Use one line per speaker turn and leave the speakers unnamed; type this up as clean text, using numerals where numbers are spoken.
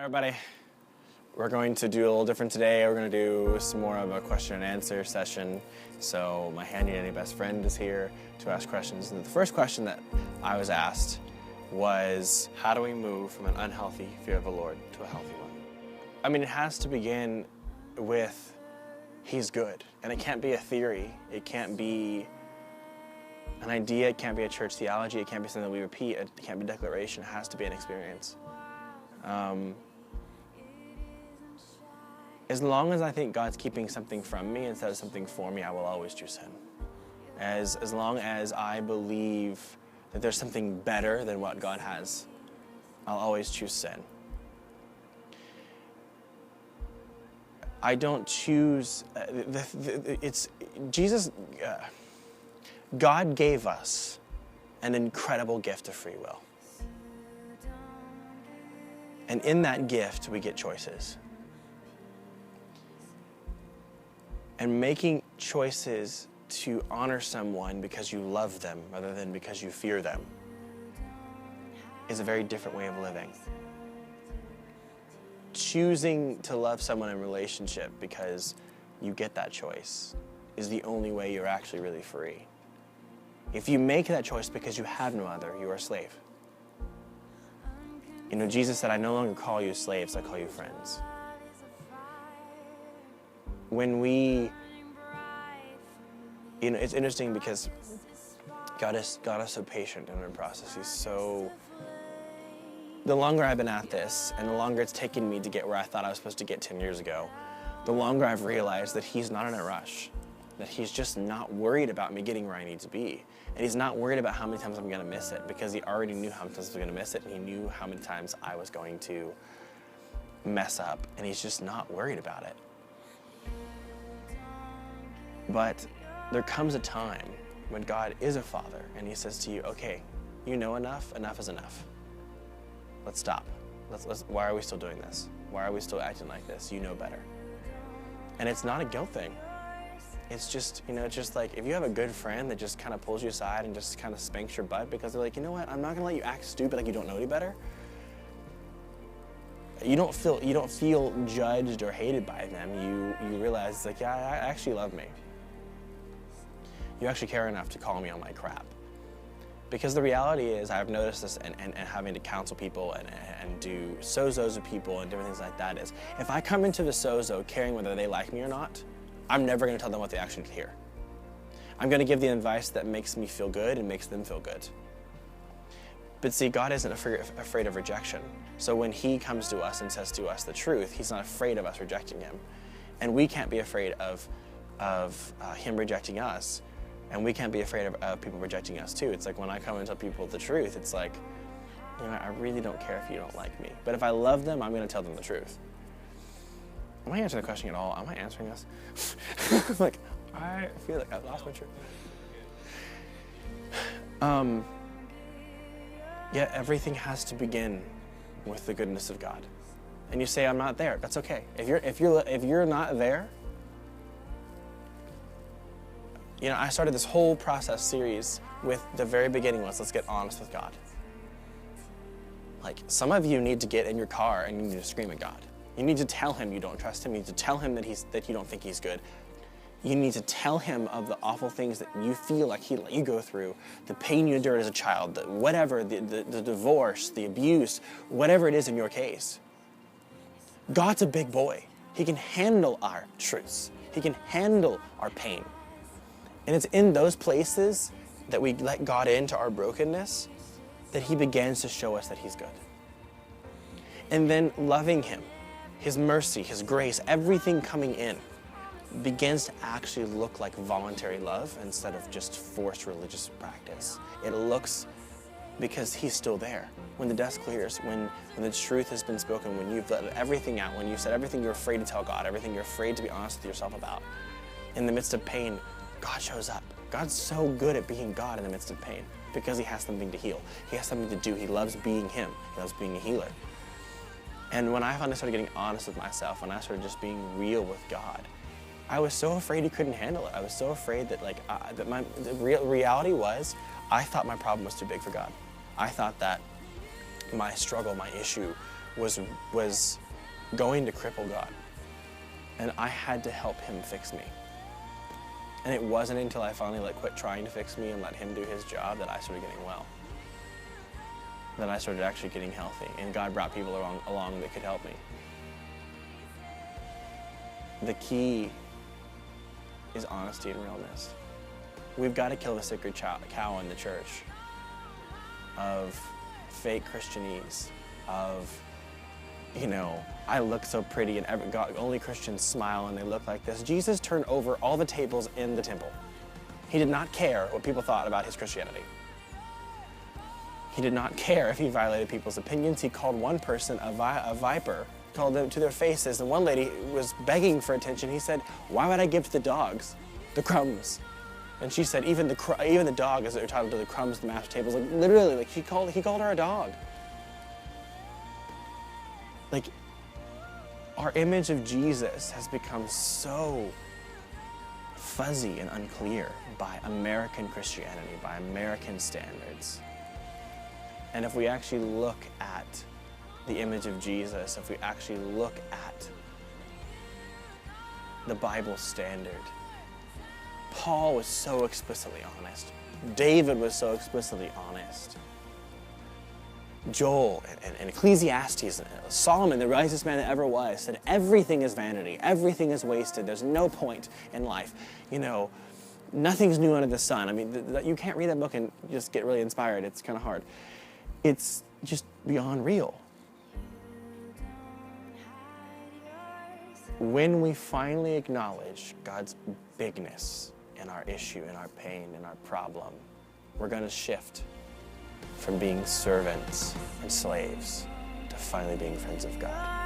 Hi everybody. We're going to do a little different today. We're going to do some more of a question and answer session. So my handy dandy best friend is here to ask questions. And the first question that I was asked was, how do we move from an unhealthy fear of the Lord to a healthy one? I mean, it has to begin with He's good. And it can't be a theory. It can't be an idea. It can't be a church theology. It can't be something that we repeat. It can't be a declaration. It has to be an experience. As long as I think God's keeping something from me instead of something for me, I will always choose sin. As long as I believe that there's something better than what God has, I'll always choose sin. I don't choose, it's Jesus, God gave us an incredible gift of free will. And in that gift, we get choices. And making choices to honor someone because you love them rather than because you fear them is a very different way of living. Choosing to love someone in a relationship because you get that choice is the only way you're actually really free. If you make that choice because you have no other, you are a slave. You know, Jesus said, I no longer call you slaves, I call you friends. When we, you know, it's interesting because God is so patient in our process. He's so, the longer I've been at this and the longer it's taken me to get where I thought I was supposed to get 10 years ago, the longer I've realized that He's not in a rush, that He's just not worried about me getting where I need to be. And He's not worried about how many times I'm gonna miss it because He already knew how many times I was gonna miss it and He knew how many times I was going to mess up, and He's just not worried about it. But there comes a time when God is a father and He says to you, okay, you know enough is enough. Let's stop. Why are we still doing this? Why are we still acting like this? You know better. And it's not a guilt thing. It's just, you know, it's just like if you have a good friend that just kind of pulls you aside and just kind of spanks your butt because they're like, you know what, I'm not gonna let you act stupid like you don't know any better. You don't feel judged or hated by them. You realize it's like, yeah, I actually love me. You actually care enough to call me on my crap. Because the reality is, I've noticed this and having to counsel people and do sozos with people and different things like that is, if I come into the sozo caring whether they like me or not, I'm never gonna tell them what they actually need to hear. I'm gonna give the advice that makes me feel good and makes them feel good. But see, God isn't afraid of rejection. So when He comes to us and says to us the truth, He's not afraid of us rejecting Him. And we can't be afraid of Him rejecting us. And we can't be afraid of people rejecting us too. It's like when I come and tell people the truth, it's like, you know, I really don't care if you don't like me. But if I love them, I'm going to tell them the truth. Am I answering the question at all? Am I answering this? Like, I feel like I've lost my truth. Yeah, everything has to begin with the goodness of God. And you say, I'm not there. That's okay. If you're not there, you know, I started this whole process series with the very beginning was, let's get honest with God. Like, some of you need to get in your car and you need to scream at God. You need to tell Him you don't trust Him. You need to tell Him that you don't think He's good. You need to tell Him of the awful things that you feel like He let you go through, the pain you endured as a child, whatever, the divorce, the abuse, whatever it is in your case. God's a big boy. He can handle our truths. He can handle our pain. And it's in those places that we let God into our brokenness that He begins to show us that He's good. And then loving Him, His mercy, His grace, everything coming in begins to actually look like voluntary love instead of just forced religious practice. It looks because He's still there. When the dust clears, when the truth has been spoken, when you've let everything out, when you've said everything you're afraid to tell God, everything you're afraid to be honest with yourself about, in the midst of pain, God shows up. God's so good at being God in the midst of pain because He has something to heal. He has something to do. He loves being Him. He loves being a healer. And when I finally started getting honest with myself, when I started just being real with God, I was so afraid He couldn't handle it. I was so afraid that the reality was, I thought my problem was too big for God. I thought that my struggle, my issue was going to cripple God. And I had to help him fix me. And it wasn't until I finally quit trying to fix me and let him do his job that I started getting well. That I started actually getting healthy, and God brought people along that could help me. The key is honesty and realness. We've got to kill the sacred cow in the church of fake Christianese, of, I look so pretty and only Christians smile and they look like this. Jesus turned over all the tables in the temple. He did not care what people thought about his Christianity. He did not care if he violated people's opinions. He called one person a viper, called them to their faces, and one lady was begging for attention. He said, "Why would I give to the dogs the crumbs?" And she said, even the dog is entitled to the crumbs, the mashed tables. Literally, he called her a dog. Our image of Jesus has become so fuzzy and unclear by American Christianity, by American standards. And if we actually look at the image of Jesus, if we actually look at the Bible standard, Paul was so explicitly honest. David was so explicitly honest. Joel and Ecclesiastes, and Solomon, the wisest man that ever was, said everything is vanity, everything is wasted, there's no point in life. Nothing's new under the sun. I mean, you can't read that book and just get really inspired. It's kind of hard. It's just beyond real. When we finally acknowledge God's bigness in our issue, in our pain, in our problem, we're going to shift from being servants and slaves to finally being friends of God.